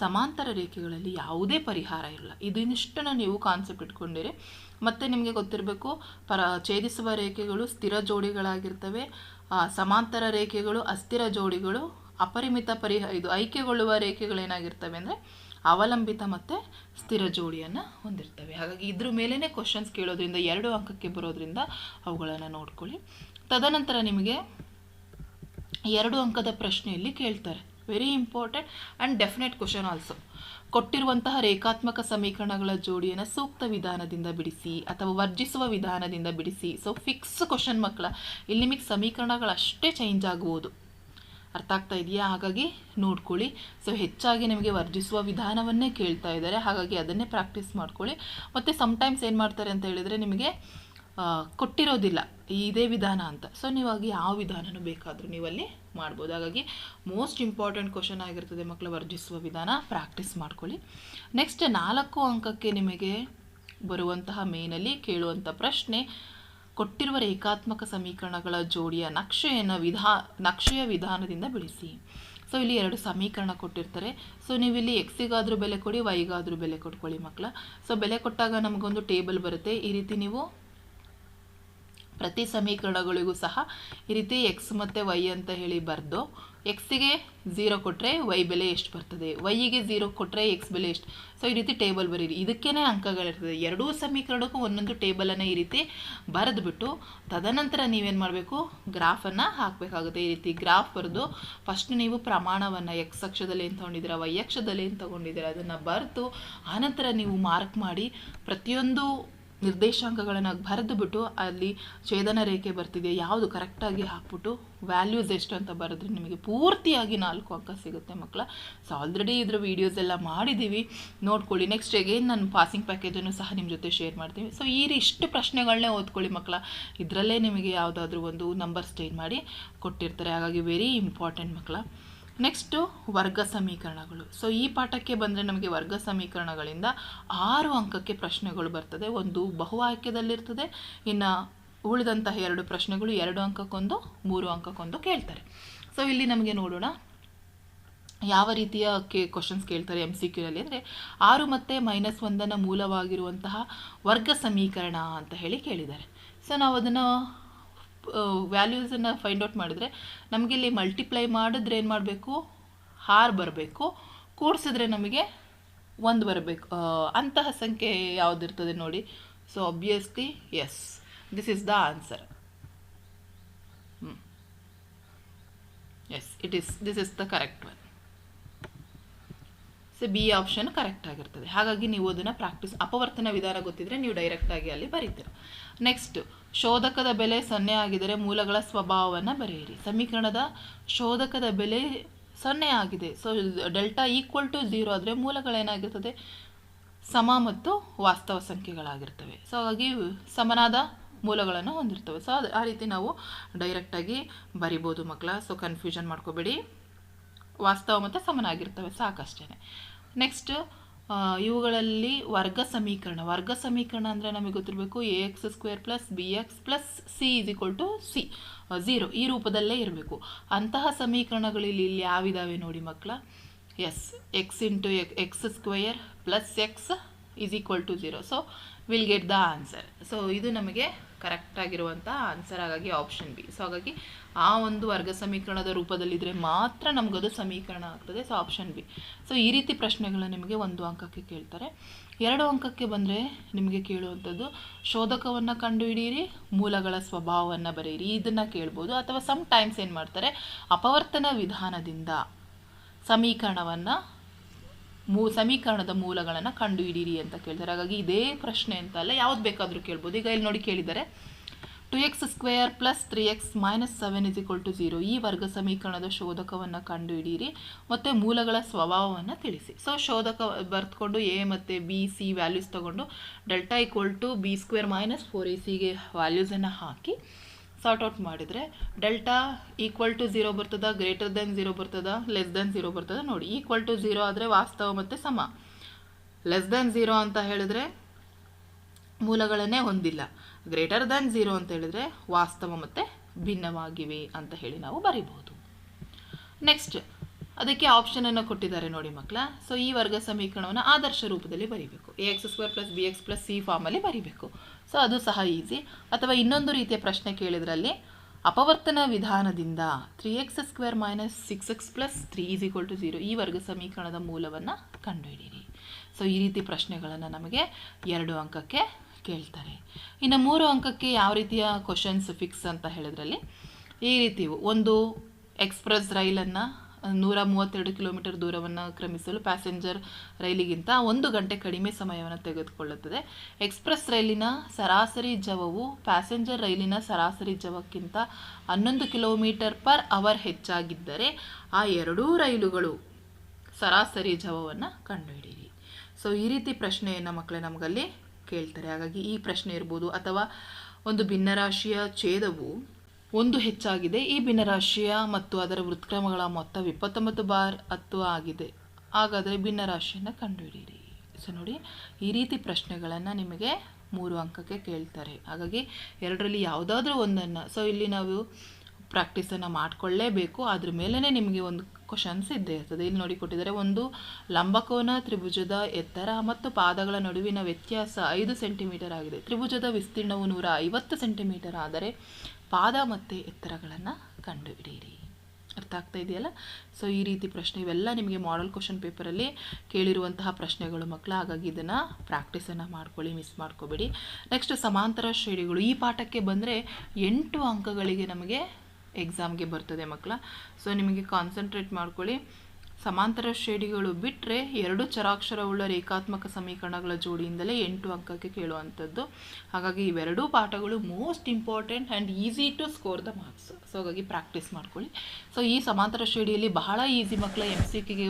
ಸಮಾಂತರ ರೇಖೆಗಳಲ್ಲಿ ಯಾವುದೇ ಪರಿಹಾರ ಇರಲ್ಲ. ಇದನ್ನಿಷ್ಟನ್ನು ನೀವು ಕಾನ್ಸೆಪ್ಟ್ ಇಟ್ಕೊಂಡಿರಿ. ಮತ್ತು ನಿಮಗೆ ಗೊತ್ತಿರಬೇಕು, ಛೇದಿಸುವ ರೇಖೆಗಳು ಸ್ಥಿರ ಜೋಡಿಗಳಾಗಿರ್ತವೆ, ಸಮಾಂತರ ರೇಖೆಗಳು ಅಸ್ಥಿರ ಜೋಡಿಗಳು, ಅಪರಿಮಿತ ಇದು ಐಕ್ಯಗೊಳ್ಳುವ ರೇಖೆಗಳೇನಾಗಿರ್ತವೆ ಅಂದರೆ ಅವಲಂಬಿತ ಮತ್ತು ಸ್ಥಿರ ಜೋಡಿಯನ್ನು ಹೊಂದಿರ್ತವೆ. ಹಾಗಾಗಿ ಇದ್ರ ಮೇಲೇ ಕ್ವಶನ್ಸ್ ಕೇಳೋದ್ರಿಂದ 2 ಅಂಕಕ್ಕೆ ಬರೋದ್ರಿಂದ ಅವುಗಳನ್ನು ನೋಡ್ಕೊಳ್ಳಿ. ತದನಂತರ ನಿಮಗೆ 2 ಅಂಕದ ಪ್ರಶ್ನೆಯಲ್ಲಿ ಕೇಳ್ತಾರೆ. Very important and definite question also. ಕೊಟ್ಟಿರುವಂತಹ ರೇಖಾತ್ಮಕ ಸಮೀಕರಣಗಳ ಜೋಡಿಯನ್ನು ಸೂಕ್ತ ವಿಧಾನದಿಂದ ಬಿಡಿಸಿ ಅಥವಾ ವರ್ಜಿಸುವ ವಿಧಾನದಿಂದ ಬಿಡಿಸಿ. ಸೊ ಫಿಕ್ಸ್ ಕ್ವಶನ್ ಮಕ್ಕಳ. ಇಲ್ಲಿ ನಿಮಗೆ ಸಮೀಕರಣಗಳಷ್ಟೇ ಚೇಂಜ್ ಆಗ್ಬೋದು. ಅರ್ಥ ಆಗ್ತಾ ಇದೆಯಾ? ಹಾಗಾಗಿ ನೋಡ್ಕೊಳ್ಳಿ. ಸೊ ಹೆಚ್ಚಾಗಿ ನಿಮಗೆ ವರ್ಜಿಸುವ ವಿಧಾನವನ್ನೇ ಕೇಳ್ತಾ ಇದ್ದಾರೆ, ಹಾಗಾಗಿ ಅದನ್ನೇ ಪ್ರಾಕ್ಟೀಸ್ ಮಾಡ್ಕೊಳ್ಳಿ. ಮತ್ತು ಸಮ್ಟೈಮ್ಸ್ ಏನು ಮಾಡ್ತಾರೆ ಅಂತ ಹೇಳಿದರೆ, ನಿಮಗೆ ಕೊಟ್ಟಿರೋದಿಲ್ಲ ಇದೇ ವಿಧಾನ ಅಂತ. ಸೊ ನೀವಾಗಿ ಯಾವ ವಿಧಾನನೂ ಬೇಕಾದರೂ ನೀವಲ್ಲಿ ಮಾಡ್ಬೋದು. ಹಾಗಾಗಿ ಮೋಸ್ಟ್ ಇಂಪಾರ್ಟೆಂಟ್ ಕ್ವಶನ್ ಆಗಿರ್ತದೆ ಮಕ್ಕಳ ವರ್ಜಿಸುವ ವಿಧಾನ. ಪ್ರಾಕ್ಟೀಸ್ ಮಾಡ್ಕೊಳ್ಳಿ. ನೆಕ್ಸ್ಟ್ 4 ಅಂಕಕ್ಕೆ ನಿಮಗೆ ಬರುವಂತಹ ಮೇನಲ್ಲಿ ಕೇಳುವಂಥ ಪ್ರಶ್ನೆ, ಕೊಟ್ಟಿರುವ ರೇಖಾತ್ಮಕ ಸಮೀಕರಣಗಳ ಜೋಡಿಯ ನಕ್ಷೆಯ ವಿಧಾನದಿಂದ ಬಿಡಿಸಿ. ಸೊ ಇಲ್ಲಿ 2 ಸಮೀಕರಣ ಕೊಟ್ಟಿರ್ತಾರೆ. ಸೊ ನೀವು ಇಲ್ಲಿ ಎಕ್ಸಿಗಾದರೂ ಬೆಲೆ ಕೊಡಿ, ವೈಗಾದರೂ ಬೆಲೆ ಕೊಟ್ಕೊಳ್ಳಿ ಮಕ್ಕಳ. ಸೊ ಬೆಲೆ ಕೊಟ್ಟಾಗ ನಮಗೊಂದು ಟೇಬಲ್ ಬರುತ್ತೆ. ಈ ರೀತಿ ನೀವು ಪ್ರತಿ ಸಮೀಕರಣಗಳಿಗೂ ಸಹ ಈ ರೀತಿ ಎಕ್ಸ್ ಮತ್ತು ವೈ ಅಂತ ಹೇಳಿ ಬರೆದು, ಎಕ್ಸಿಗೆ 0 ಕೊಟ್ಟರೆ ವೈ ಬೆಲೆ ಎಷ್ಟು ಬರ್ತದೆ, ವೈಗೆ 0 ಕೊಟ್ಟರೆ ಎಕ್ಸ್ ಬೆಲೆ ಎಷ್ಟು. ಸೊ ಈ ರೀತಿ ಟೇಬಲ್ ಬರೀರಿ. ಇದಕ್ಕೇ ಅಂಕಗಳಿರ್ತದೆ. 2 ಸಮೀಕರಣಕ್ಕೂ ಒಂದೊಂದು ಟೇಬಲನ್ನು ಈ ರೀತಿ ಬರೆದುಬಿಟ್ಟು ತದನಂತರ ನೀವೇನು ಮಾಡಬೇಕು, ಗ್ರಾಫನ್ನು ಹಾಕಬೇಕಾಗುತ್ತೆ. ಈ ರೀತಿ ಗ್ರಾಫ್ ಬರೆದು ಫಸ್ಟ್ ನೀವು ಪ್ರಮಾಣವನ್ನು ಎಕ್ಸ್ ಅಕ್ಷದಲ್ಲಿ ಏನು ತೊಗೊಂಡಿದ್ದೀರಾ, ವೈ ಅಕ್ಷದಲ್ಲಿ ಏನು ತೊಗೊಂಡಿದ್ದೀರಾ ಅದನ್ನು ಬರೆದು ಆನಂತರ ನೀವು ಮಾರ್ಕ್ ಮಾಡಿ ಪ್ರತಿಯೊಂದು ನಿರ್ದೇಶಾಂಕಗಳನ್ನು ಬರೆದು ಬಿಟ್ಟು ಅಲ್ಲಿ ಛೇದನ ರೇಖೆ ಬರ್ತಿದೆ ಯಾವುದು ಕರೆಕ್ಟಾಗಿ ಹಾಕ್ಬಿಟ್ಟು ವ್ಯಾಲ್ಯೂಸ್ ಎಷ್ಟು ಅಂತ ಬರೆದ್ರೆ ನಿಮಗೆ ಪೂರ್ತಿಯಾಗಿ 4 ಅಂಕ ಸಿಗುತ್ತೆ ಮಕ್ಕಳ. ಸೊ ಆಲ್ರೆಡಿ ಇದರ ವೀಡಿಯೋಸ್ ಎಲ್ಲ ಮಾಡಿದ್ದೀವಿ, ನೋಡ್ಕೊಳ್ಳಿ. ನೆಕ್ಸ್ಟ್ ಅಗೇನ್ ನಾನು ಪಾಸಿಂಗ್ ಪ್ಯಾಕೇಜನ್ನು ಸಹ ನಿಮ್ಮ ಜೊತೆ ಶೇರ್ ಮಾಡ್ತೀವಿ. ಸೊ ಇಷ್ಟು ಪ್ರಶ್ನೆಗಳನ್ನೇ ಓದ್ಕೊಳ್ಳಿ ಮಕ್ಕಳ. ಇದರಲ್ಲೇ ನಿಮಗೆ ಯಾವುದಾದ್ರೂ ಒಂದು ನಂಬರ್ ಸ್ಟೇಟ್ ಮಾಡಿ ಕೊಟ್ಟಿರ್ತಾರೆ. ಹಾಗಾಗಿ ವೆರಿ ಇಂಪಾರ್ಟೆಂಟ್ ಮಕ್ಕಳ. ನೆಕ್ಸ್ಟು ವರ್ಗ ಸಮೀಕರಣಗಳು. ಸೊ ಈ ಪಾಠಕ್ಕೆ ಬಂದರೆ ನಮಗೆ ವರ್ಗ ಸಮೀಕರಣಗಳಿಂದ 6 ಅಂಕಕ್ಕೆ ಪ್ರಶ್ನೆಗಳು ಬರ್ತದೆ. ಒಂದು ಬಹು ಆಯ್ಕೆದಲ್ಲಿರ್ತದೆ, ಇನ್ನು ಉಳಿದಂತಹ 2 ಪ್ರಶ್ನೆಗಳು 2 ಅಂಕಕ್ಕೊಂದು 3 ಅಂಕಕ್ಕೊಂದು ಕೇಳ್ತಾರೆ. ಸೊ ಇಲ್ಲಿ ನಮಗೆ ನೋಡೋಣ ಯಾವ ರೀತಿಯ ಕ್ವಶನ್ಸ್ ಕೇಳ್ತಾರೆ MCQನಲ್ಲಿ ಅಂದರೆ 6 ಮತ್ತು -1 ಮೂಲವಾಗಿರುವಂತಹ ವರ್ಗ ಸಮೀಕರಣ ಅಂತ ಹೇಳಿ ಕೇಳಿದ್ದಾರೆ. ಸೊ ನಾವು ಅದನ್ನು ವ್ಯಾಲ್ಯೂಸನ್ನು ಫೈಂಡ್ ಔಟ್ ಮಾಡಿದರೆ ನಮಗೆ ಇಲ್ಲಿ ಮಲ್ಟಿಪ್ಲೈ ಮಾಡಿದ್ರೆ ಏನು ಮಾಡಬೇಕು, 6 ಬರಬೇಕು, ಕೂಡಿಸಿದ್ರೆ ನಮಗೆ 1 ಬರಬೇಕು. ಅಂತಹ ಸಂಖ್ಯೆ ಯಾವುದಿರ್ತದೆ ನೋಡಿ. So obviously yes, this is the answer. Yes, this is the correct one. So B option correct ಆಗಿರ್ತದೆ. ಹಾಗಾಗಿ ನೀವು ಅದನ್ನು ಪ್ರಾಕ್ಟೀಸ್, ಅಪವರ್ತನ ವಿಧಾನ ಗೊತ್ತಿದ್ರೆ ನೀವು ಡೈರೆಕ್ಟಾಗಿ ಅಲ್ಲಿ ಬರೀತೀರ. ನೆಕ್ಸ್ಟ್, ಶೋಧಕದ ಬೆಲೆ 0 ಆಗಿದ್ದರೆ ಮೂಲಗಳ ಸ್ವಭಾವವನ್ನು ಬರೆಯಿರಿ. ಸಮೀಕರಣದ ಶೋಧಕದ ಬೆಲೆ 0 ಆಗಿದೆ. ಸೊ ಡೆಲ್ಟಾ = 0 ಆದರೆ ಮೂಲಗಳೇನಾಗಿರ್ತದೆ, ಸಮ ಮತ್ತು ವಾಸ್ತವ ಸಂಖ್ಯೆಗಳಾಗಿರ್ತವೆ. ಸೊ ಹಾಗಾಗಿ ಸಮನಾದ ಮೂಲಗಳನ್ನು ಹೊಂದಿರ್ತವೆ. ಸೊ ಆ ರೀತಿ ನಾವು ಡೈರೆಕ್ಟಾಗಿ ಬರಿಬೋದು ಮಕ್ಕಳ. ಸೊ ಕನ್ಫ್ಯೂಷನ್ ಮಾಡ್ಕೋಬೇಡಿ, ವಾಸ್ತವ ಮತ್ತು ಸಮನಾಗಿರ್ತವೆ, ಸಾಕಷ್ಟೇ. ನೆಕ್ಸ್ಟ್, ಇವುಗಳಲ್ಲಿ ವರ್ಗ ಸಮೀಕರಣ ಅಂದರೆ ನಮಗೆ ಗೊತ್ತಿರಬೇಕು ax² + bx + c = 0 ಈ ರೂಪದಲ್ಲೇ ಇರಬೇಕು. ಅಂತಹ ಸಮೀಕರಣಗಳಲ್ಲಿ ಇಲ್ಲಿ ಯಾವಿದಾವೆ ನೋಡಿ ಮಕ್ಕಳ. Yes, x × x² + x = 0. So will get the answer. So ಇದು ನಮಗೆ ಕರೆಕ್ಟ್ ಆಗಿರುವಂಥ ಆನ್ಸರ್. ಹಾಗಾಗಿ ಆಪ್ಷನ್ ಬಿ. ಸೊ ಹಾಗಾಗಿ ಆ ಒಂದು ವರ್ಗ ಸಮೀಕರಣದ ರೂಪದಲ್ಲಿದ್ದರೆ ಮಾತ್ರ ನಮಗದು ಸಮೀಕರಣ ಆಗ್ತದೆ. So option B. ಸೊ ಈ ರೀತಿ ಪ್ರಶ್ನೆಗಳನ್ನ ನಿಮಗೆ 1 ಅಂಕಕ್ಕೆ ಕೇಳ್ತಾರೆ. 2 ಅಂಕಕ್ಕೆ ಬಂದರೆ ನಿಮಗೆ ಕೇಳುವಂಥದ್ದು ಶೋಧಕವನ್ನು ಕಂಡುಹಿಡಿಯಿರಿ, ಮೂಲಗಳ ಸ್ವಭಾವವನ್ನು ಬರೆಯಿರಿ, ಇದನ್ನು ಕೇಳ್ಬೋದು. ಅಥವಾ ಸಮ್ ಟೈಮ್ಸ್ ಏನು ಮಾಡ್ತಾರೆ, ಅಪವರ್ತನ ವಿಧಾನದಿಂದ ಸಮೀಕರಣದ ಮೂಲಗಳನ್ನು ಕಂಡುಹಿಡಿಯಿರಿ ಅಂತ ಕೇಳ್ತಾರೆ. ಹಾಗಾಗಿ ಇದೇ ಪ್ರಶ್ನೆ ಅಂತ ಅಲ್ಲ, ಯಾವ್ದು ಬೇಕಾದರೂ ಕೇಳ್ಬೋದು. ಈಗ ಇಲ್ಲಿ ನೋಡಿ ಕೇಳಿದ್ದಾರೆ 2x² + 3x - 7 = 0 ಈ ವರ್ಗ ಸಮೀಕರಣದ ಶೋಧಕವನ್ನು ಕಂಡುಹಿಡಿಯಿರಿ ಮತ್ತು ಮೂಲಗಳ ಸ್ವಭಾವವನ್ನು ತಿಳಿಸಿ. ಸೊ ಶೋಧಕ ಬರೆದುಕೊಂಡು a ಮತ್ತು b c ವ್ಯಾಲ್ಯೂಸ್ ತಗೊಂಡು ಡೆಲ್ಟಾ = b² - 4ac ವ್ಯಾಲ್ಯೂಸನ್ನು ಹಾಕಿ ಸಾರ್ಟ್ ಔಟ್ ಮಾಡಿದರೆ ಡೆಲ್ಟಾ = 0 ಬರ್ತದ, > 0 ಬರ್ತದ, <0 ಬರ್ತದ. ನೋಡಿ = 0 ಆದರೆ ವಾಸ್ತವ ಮತ್ತು ಸಮ, <0 ಅಂತ ಹೇಳಿದ್ರೆ ಮೂಲಗಳನ್ನೇ ಹೊಂದಿಲ್ಲ, <0 ಅಂತ ಹೇಳಿದ್ರೆ ವಾಸ್ತವ ಮತ್ತು ಭಿನ್ನವಾಗಿವೆ ಅಂತ ಹೇಳಿ ನಾವು ಬರಿಬಹುದು. ನೆಕ್ಸ್ಟ್, ಅದಕ್ಕೆ ಆಪ್ಷನನ್ನು ಕೊಟ್ಟಿದ್ದಾರೆ ನೋಡಿ ಮಕ್ಕಳ. ಸೊ ಈ ವರ್ಗ ಸಮೀಕರಣವನ್ನು ಆದರ್ಶ ರೂಪದಲ್ಲಿ ಬರೀಬೇಕು. ax² + bx + c ಫಾರ್ಮಲ್ಲಿ ಬರೀಬೇಕು. ಸೊ ಅದು ಸಹ ಈಸಿ. ಅಥವಾ ಇನ್ನೊಂದು ರೀತಿಯ ಪ್ರಶ್ನೆ ಕೇಳಿದ್ರಲ್ಲಿ ಅಪವರ್ತನ ವಿಧಾನದಿಂದ 3x² - 6x + 3 = 0 ಈ ವರ್ಗ ಸಮೀಕರಣದ ಮೂಲವನ್ನು ಕಂಡುಹಿಡಿಯಿರಿ. ಸೊ ಈ ರೀತಿ ಪ್ರಶ್ನೆಗಳನ್ನು ನಮಗೆ 2 ಅಂಕಕ್ಕೆ ಕೇಳ್ತಾರೆ. ಇನ್ನು 3 ಅಂಕಕ್ಕೆ ಯಾವ ರೀತಿಯ ಕ್ವಶನ್ಸ್ ಫಿಕ್ಸ್ ಅಂತ ಹೇಳಿದ್ರಲ್ಲಿ ಈ ರೀತಿ ಒಂದು ಎಕ್ಸ್ಪ್ರೆಸ್ ರೈಲನ್ನು 132 ಕಿಲೋಮೀಟರ್ ದೂರವನ್ನು ಕ್ರಮಿಸಲು ಪ್ಯಾಸೆಂಜರ್ ರೈಲಿಗಿಂತ 1 ಗಂಟೆ ಕಡಿಮೆ ಸಮಯವನ್ನು ತೆಗೆದುಕೊಳ್ಳುತ್ತದೆ. ಎಕ್ಸ್ಪ್ರೆಸ್ ರೈಲಿನ ಸರಾಸರಿ ಜವವು ಪ್ಯಾಸೆಂಜರ್ ರೈಲಿನ ಸರಾಸರಿ ಜವಕ್ಕಿಂತ 11 ಕಿಲೋಮೀಟರ್ ಪರ್ ಅವರ್ ಹೆಚ್ಚಾಗಿದ್ದರೆ ಆ ಎರಡೂ ರೈಲುಗಳು ಸರಾಸರಿ ಜವವನ್ನು ಕಂಡುಹಿಡಿಯಿರಿ. ಸೊ ಈ ರೀತಿ ಪ್ರಶ್ನೆಯನ್ನು ಮಕ್ಕಳೇ ನಮಗಲ್ಲಿ ಕೇಳ್ತಾರೆ. ಹಾಗಾಗಿ ಈ ಪ್ರಶ್ನೆ ಇರ್ಬೋದು. ಅಥವಾ ಒಂದು ಭಿನ್ನರಾಶಿಯ ಛೇದವು 1 ಹೆಚ್ಚಾಗಿದೆ, ಈ ಭಿನ್ನರಾಶಿಯ ಮತ್ತು ಅದರ ವೃತ್ಕ್ರಮಗಳ ಮೊತ್ತ 29/10 ಆಗಿದೆ, ಹಾಗಾದರೆ ಭಿನ್ನರಾಶಿಯನ್ನು ಕಂಡುಹಿಡಿಯಿರಿ. ಸೊ ನೋಡಿ, ಈ ರೀತಿ ಪ್ರಶ್ನೆಗಳನ್ನು ನಿಮಗೆ 3 ಅಂಕಕ್ಕೆ ಕೇಳ್ತಾರೆ. ಹಾಗಾಗಿ ಎರಡರಲ್ಲಿ ಯಾವುದಾದ್ರೂ ಒಂದನ್ನು, ಸೊ ಇಲ್ಲಿ ನಾವು ಪ್ರಾಕ್ಟೀಸನ್ನು ಮಾಡಿಕೊಳ್ಳೇಬೇಕು. ಅದ್ರ ಮೇಲೇ ನಿಮಗೆ ಒಂದು ಕ್ವಶನ್ಸ್ ಇದ್ದೇ ಇರ್ತದೆ. ಇಲ್ಲಿ ನೋಡಿ ಕೊಟ್ಟಿದ್ದಾರೆ, ಒಂದು ಲಂಬಕೋನ ತ್ರಿಭುಜದ ಎತ್ತರ ಮತ್ತು ಪಾದಗಳ ನಡುವಿನ ವ್ಯತ್ಯಾಸ 5 ಸೆಂಟಿಮೀಟರ್ ಆಗಿದೆ. ತ್ರಿಭುಜದ ವಿಸ್ತೀರ್ಣವು 150 ಸೆಂಟಿಮೀಟರ್ ಆದರೆ ಪಾದ ಮತ್ತು ಎತ್ತರಗಳನ್ನು ಕಂಡುಹಿಡಿಯಿರಿ. ಅರ್ಥ ಆಗ್ತಾ ಇದೆಯಲ್ಲ? ಸೊ ಈ ರೀತಿ ಪ್ರಶ್ನೆ ಇವೆಲ್ಲ ನಿಮಗೆ ಮಾಡೆಲ್ ಕ್ವಶನ್ ಪೇಪರಲ್ಲಿ ಕೇಳಿರುವಂತಹ ಪ್ರಶ್ನೆಗಳು ಮಕ್ಕಳ. ಹಾಗಾಗಿ ಇದನ್ನು ಪ್ರಾಕ್ಟೀಸನ್ನು ಮಾಡ್ಕೊಳ್ಳಿ, ಮಿಸ್ ಮಾಡ್ಕೋಬೇಡಿ. ನೆಕ್ಸ್ಟ್ ಸಮಾಂತರ ಶ್ರೇಣಿಗಳು. ಈ ಪಾಠಕ್ಕೆ ಬಂದರೆ 8 ಅಂಕಗಳಿಗೆ ನಮಗೆ ಎಕ್ಸಾಮ್ಗೆ ಬರ್ತದೆ ಮಕ್ಕಳ. ಸೊ ನಿಮಗೆ ಕಾನ್ಸಂಟ್ರೇಟ್ ಮಾಡ್ಕೊಳ್ಳಿ. ಸಮಾಂತರ ಶ್ರೇಣಿಗಳು ಬಿಟ್ಟರೆ 2 ಚರಾಕ್ಷರವುಳ್ಳ ರೇಖಾತ್ಮಕ ಸಮೀಕರಣಗಳ ಜೋಡಿಯಿಂದಲೇ 8 ಅಂಕಕ್ಕೆ ಕೇಳುವಂಥದ್ದು. ಹಾಗಾಗಿ ಇವೆರಡೂ ಪಾಠಗಳು most important and easy to score the marks. So ಹಾಗಾಗಿ ಪ್ರಾಕ್ಟೀಸ್ ಮಾಡ್ಕೊಳ್ಳಿ. ಸೊ ಈ ಸಮಾಂತರ ಶ್ರೇಣಿಯಲ್ಲಿ ಬಹಳ ಈಸಿ ಮಕ್ಕಳ MCQಗೆ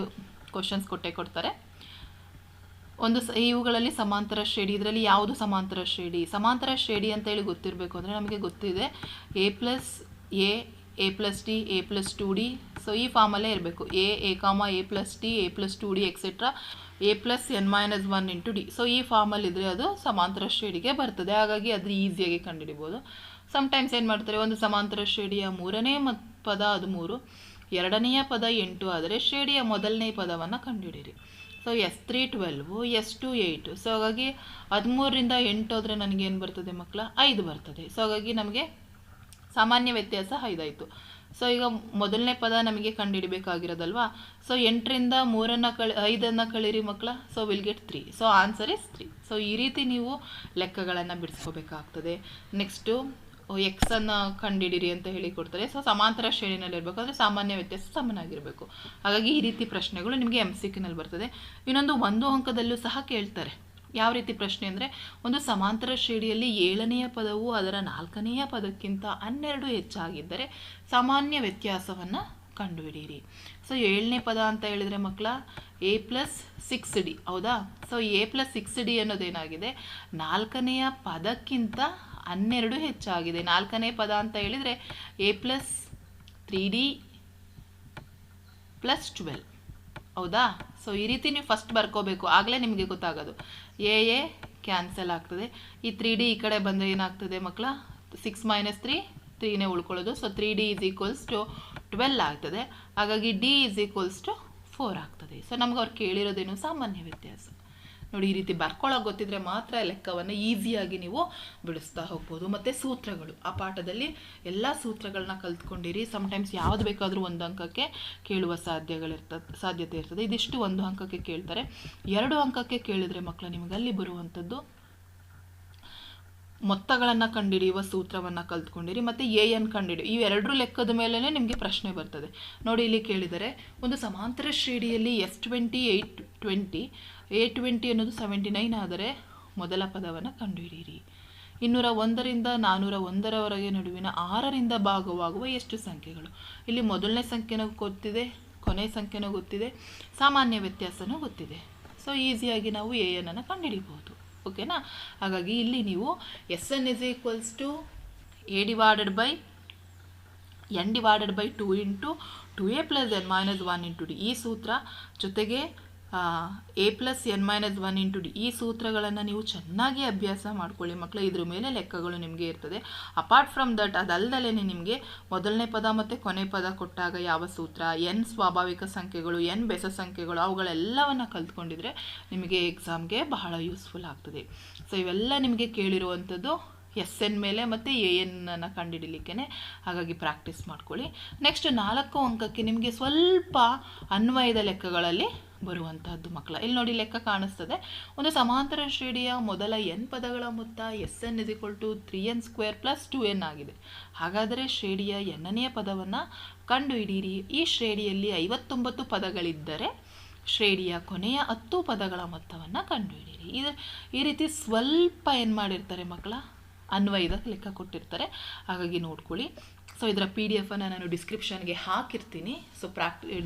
ಕ್ವಶನ್ಸ್ ಕೊಡ್ತಾರೆ. ಇವುಗಳಲ್ಲಿ ಸಮಾಂತರ ಶ್ರೇಣಿ, ಇದರಲ್ಲಿ ಯಾವುದು ಸಮಾಂತರ ಶ್ರೇಣಿ? ಸಮಾಂತರ ಶ್ರೇಣಿ ಅಂತೇಳಿ ಗೊತ್ತಿರಬೇಕು ಅಂದರೆ ನಮಗೆ ಗೊತ್ತಿದೆ a + a, a + d, a + 2d. So ಈ ಫಾರ್ಮಲ್ಲೇ ಇರಬೇಕು. a + d, a + 2d etcetera a + n - 1 × d. So ಈ ಫಾರ್ಮಲ್ಲಿ ಇದ್ದರೆ ಅದು ಸಮಾಂತರ ಶ್ರೇಣಿಗೆ ಬರ್ತದೆ. ಹಾಗಾಗಿ ಅದು ಈಸಿಯಾಗಿ ಕಂಡುಹಿಡಿಬೋದು. ಸಮ್ಟೈಮ್ಸ್ ಏನು ಮಾಡ್ತಾರೆ, ಒಂದು ಸಮಾಂತರ ಶ್ರೇಣಿಯ 3ನೇ ಪದ ಅದು 3, 2ನೆಯ ಪದ 8 ಆದರೆ ಶ್ರೇಣಿಯ ಮೊದಲನೇ ಪದವನ್ನು ಕಂಡುಹಿಡಿಯಿರಿ. So S3 12, S2 8. ಸೊ ಹಾಗಾಗಿ 13ರಿಂದ 8 ಹೋದರೆ ನನಗೇನು ಬರ್ತದೆ ಮಕ್ಕಳ? 5 ಬರ್ತದೆ. ಸೊ ಹಾಗಾಗಿ ನಮಗೆ ಸಾಮಾನ್ಯ ವ್ಯತ್ಯಾಸ 5 ಆಯಿತು. ಸೊ ಈಗ ಮೊದಲನೇ ಪದ ನಮಗೆ ಕಂಡುಹಿಡಬೇಕಾಗಿರೋದಲ್ವಾ. ಸೊ 8ರಿಂದ 5 ಕಳೀರಿ ಮಕ್ಕಳ. So will get 3. So answer is 3. So ಈ ರೀತಿ ನೀವು ಲೆಕ್ಕಗಳನ್ನು ಬಿಡಿಸ್ಕೋಬೇಕಾಗ್ತದೆ. ನೆಕ್ಸ್ಟು ಎಕ್ಸನ್ನು ಕಂಡುಹಿಡಿರಿ ಅಂತ ಹೇಳಿ ಕೊಡ್ತಾರೆ. ಸೊ ಸಮಾಂತರ ಶ್ರೇಣಿನಲ್ಲಿ ಇರಬೇಕಾದ್ರೆ ಸಾಮಾನ್ಯ ವ್ಯತ್ಯಾಸ ಸಮನಾಗಿರಬೇಕು. ಹಾಗಾಗಿ ಈ ರೀತಿ ಪ್ರಶ್ನೆಗಳು ನಿಮಗೆ MCQನಲ್ಲಿ ಬರ್ತದೆ. ಇನ್ನೊಂದು 1 ಅಂಕದಲ್ಲೂ ಸಹ ಕೇಳ್ತಾರೆ. ಯಾವ ರೀತಿ ಪ್ರಶ್ನೆ ಅಂದರೆ, ಒಂದು ಸಮಾಂತರ ಶ್ರೇಣಿಯಲ್ಲಿ 7ನೆಯ ಪದವು ಅದರ 4ನೆಯ ಪದಕ್ಕಿಂತ 12 ಹೆಚ್ಚಾಗಿದ್ದರೆ ಸಾಮಾನ್ಯ ವ್ಯತ್ಯಾಸವನ್ನು ಕಂಡುಹಿಡಿಯಿರಿ. ಸೊ 7ನೇ ಪದ ಅಂತ ಹೇಳಿದರೆ ಮಕ್ಕಳ a + 6d, ಹೌದಾ? ಸೊ a + 6d ಅನ್ನೋದೇನಾಗಿದೆ, 4ನೆಯ ಪದಕ್ಕಿಂತ 12 ಹೆಚ್ಚಾಗಿದೆ. 4ನೇ ಪದ ಅಂತ ಹೇಳಿದರೆ a + 3d + 12, ಹೌದಾ? ಸೊ ಈ ರೀತಿ ನೀವು ಫಸ್ಟ್ ಬರ್ಕೋಬೇಕು, ಆಗಲೇ ನಿಮಗೆ ಗೊತ್ತಾಗೋದು. ಎ ಕ್ಯಾನ್ಸಲ್ ಆಗ್ತದೆ. ಈ 3d ಈ ಕಡೆ ಬಂದರೆ ಏನಾಗ್ತದೆ ಮಕ್ಕಳ? 6 - 3, 3ನೇ ಉಳ್ಕೊಳ್ಳೋದು. ಸೊ 3d = 12 ಆಗ್ತದೆ. ಹಾಗಾಗಿ d = 4 ಆಗ್ತದೆ. ಸೊ ನಮ್ಗೆ ಅವ್ರು ಕೇಳಿರೋದೇನು? ಸಾಮಾನ್ಯ ವ್ಯತ್ಯಾಸ. ನೋಡಿ, ಈ ರೀತಿ ಬರ್ಕೊಳ್ಳೋಕೆ ಗೊತ್ತಿದ್ರೆ ಮಾತ್ರ ಲೆಕ್ಕವನ್ನು ಈಸಿಯಾಗಿ ನೀವು ಬಿಡಿಸ್ತಾ ಹೋಗ್ಬೋದು. ಮತ್ತು ಸೂತ್ರಗಳು, ಆ ಪಾಠದಲ್ಲಿ ಎಲ್ಲ ಸೂತ್ರಗಳನ್ನ ಕಲ್ತ್ಕೊಂಡಿರಿ. ಸಮ್ಟೈಮ್ಸ್ ಯಾವುದು ಬೇಕಾದರೂ 1 ಅಂಕಕ್ಕೆ ಕೇಳುವ ಸಾಧ್ಯತೆ ಇರ್ತದೆ. ಇದಿಷ್ಟು 1 ಅಂಕಕ್ಕೆ ಕೇಳ್ತಾರೆ. 2 ಅಂಕಕ್ಕೆ ಕೇಳಿದರೆ ಮಕ್ಕಳು ನಿಮಗೆ ಅಲ್ಲಿ ಬರುವಂಥದ್ದು ಮೊತ್ತಗಳನ್ನು ಕಂಡುಹಿಡಿಯುವ ಸೂತ್ರವನ್ನು ಕಲ್ತ್ಕೊಂಡಿರಿ. ಮತ್ತು an ಕಂಡುಹಿಡಿ. ಈ 2 ಲೆಕ್ಕದ ಮೇಲೇ ನಿಮಗೆ ಪ್ರಶ್ನೆ ಬರ್ತದೆ. ನೋಡಿ, ಇಲ್ಲಿ ಕೇಳಿದರೆ ಒಂದು ಸಮಾಂತರ ಶ್ರೇಣಿಯಲ್ಲಿ S20 820, A20 ಅನ್ನೋದು 79 ಆದರೆ ಮೊದಲ ಪದವನ್ನು ಕಂಡುಹಿಡಿಯಿರಿ. 201ರಿಂದ 401ರವರೆಗೆ ನಡುವಿನ 6ರಿಂದ ಭಾಗವಾಗುವ ಎಷ್ಟು ಸಂಖ್ಯೆಗಳು? ಇಲ್ಲಿ ಮೊದಲನೇ ಸಂಖ್ಯೆನೂ ಗೊತ್ತಿದೆ, ಕೊನೆ ಸಂಖ್ಯೆನೂ ಗೊತ್ತಿದೆ, ಸಾಮಾನ್ಯ ವ್ಯತ್ಯಾಸನೂ ಗೊತ್ತಿದೆ. ಸೊ ಈಸಿಯಾಗಿ ನಾವು an ಕಂಡುಹಿಡಿಬಹುದು. ಓಕೆನಾ? ಹಾಗಾಗಿ ಇಲ್ಲಿ ನೀವು SN = A/n/2 × 2a + n - 1 × d. ಈ ಸೂತ್ರ ಜೊತೆಗೆ a + n - 1 × d ಈ ಸೂತ್ರಗಳನ್ನು ನೀವು ಚೆನ್ನಾಗಿ ಅಭ್ಯಾಸ ಮಾಡ್ಕೊಳ್ಳಿ ಮಕ್ಕಳು. ಇದ್ರ ಮೇಲೆ ಲೆಕ್ಕಗಳು ನಿಮಗೆ ಇರ್ತದೆ. ಅಪಾರ್ಟ್ ಫ್ರಮ್ ದಟ್, ಅದಲ್ಲದೆ ನಿಮಗೆ ಮೊದಲನೇ ಪದ ಮತ್ತು ಕೊನೆ ಪದ ಕೊಟ್ಟಾಗ ಯಾವ ಸೂತ್ರ, n ಸ್ವಾಭಾವಿಕ ಸಂಖ್ಯೆಗಳು, n ಬೆಸ ಸಂಖ್ಯೆಗಳು, ಅವುಗಳೆಲ್ಲವನ್ನು ಕಲ್ತ್ಕೊಂಡಿದ್ರೆ ನಿಮಗೆ ಎಕ್ಸಾಮ್ಗೆ ಬಹಳ ಯೂಸ್ಫುಲ್ ಆಗ್ತದೆ. ಸೊ ಇವೆಲ್ಲ ನಿಮಗೆ ಕೇಳಿರುವಂಥದ್ದು ಎಸ್ ಎನ್ ಮೇಲೆ ಮತ್ತು ಎ ಎನ್ನನ್ನು ಕಂಡುಹಿಡಿಲಿಕ್ಕೆ. ಹಾಗಾಗಿ ಪ್ರಾಕ್ಟೀಸ್ ಮಾಡ್ಕೊಳ್ಳಿ. ನೆಕ್ಸ್ಟ್ 4 ಅಂಕಕ್ಕೆ ನಿಮಗೆ ಸ್ವಲ್ಪ ಅನ್ವಯದ ಲೆಕ್ಕಗಳಲ್ಲಿ ಬರುವಂತಹದ್ದು ಮಕ್ಕಳ. ಇಲ್ಲಿ ನೋಡಿ ಲೆಕ್ಕ ಕಾಣಿಸ್ತದೆ. ಒಂದು ಸಮಾಂತರ ಶ್ರೇಣಿಯ ಮೊದಲ n ಪದಗಳ ಮೊತ್ತ Sn = 3n² + 2n ಆಗಿದೆ. ಹಾಗಾದರೆ ಶ್ರೇಣಿಯ nನೇ ಪದವನ್ನು ಕಂಡುಹಿಡಿಯಿರಿ. ಈ ಶ್ರೇಣಿಯಲ್ಲಿ 59 ಪದಗಳಿದ್ದರೆ ಶ್ರೇಣಿಯ ಕೊನೆಯ 10 ಪದಗಳ ಮೊತ್ತವನ್ನು ಕಂಡುಹಿಡಿಯಿರಿ. ಈ ರೀತಿ ಸ್ವಲ್ಪ ಏನು ಮಾಡಿರ್ತಾರೆ ಮಕ್ಕಳ, ಅನ್ವಯದ ಲೆಕ್ಕ ಕೊಟ್ಟಿರ್ತಾರೆ. ಹಾಗಾಗಿ ನೋಡ್ಕೊಳ್ಳಿ. ಸೊ ಇದರ PDF ಅನ್ನು ನಾನು ಡಿಸ್ಕ್ರಿಪ್ಷನ್ಗೆ ಹಾಕಿರ್ತೀನಿ. ಸೊ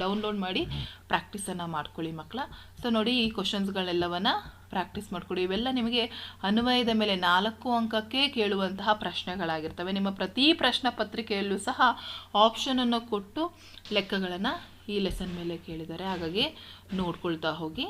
ಡೌನ್ಲೋಡ್ ಮಾಡಿ ಪ್ರಾಕ್ಟೀಸನ್ನು ಮಾಡ್ಕೊಳ್ಳಿ ಮಕ್ಕಳ. ಸೊ ನೋಡಿ, ಈ ಕ್ವಶನ್ಸ್ಗಳೆಲ್ಲವನ್ನು ಪ್ರಾಕ್ಟೀಸ್ ಮಾಡ್ಕೊಳ್ಳಿ. ಇವೆಲ್ಲ ನಿಮಗೆ ಅನ್ವಯದ ಮೇಲೆ 4 ಅಂಕಕ್ಕೆ ಕೇಳುವಂತಹ ಪ್ರಶ್ನೆಗಳಾಗಿರ್ತವೆ. ನಿಮ್ಮ ಪ್ರತಿ ಪ್ರಶ್ನೆ ಪತ್ರಿಕೆಯಲ್ಲೂ ಸಹ ಆಪ್ಷನನ್ನು ಕೊಟ್ಟು ಲೆಕ್ಕಗಳನ್ನು ಈ ಲೆಸನ್ ಮೇಲೆ ಕೇಳಿದ್ದಾರೆ. ಹಾಗಾಗಿ ನೋಡ್ಕೊಳ್ತಾ ಹೋಗಿ.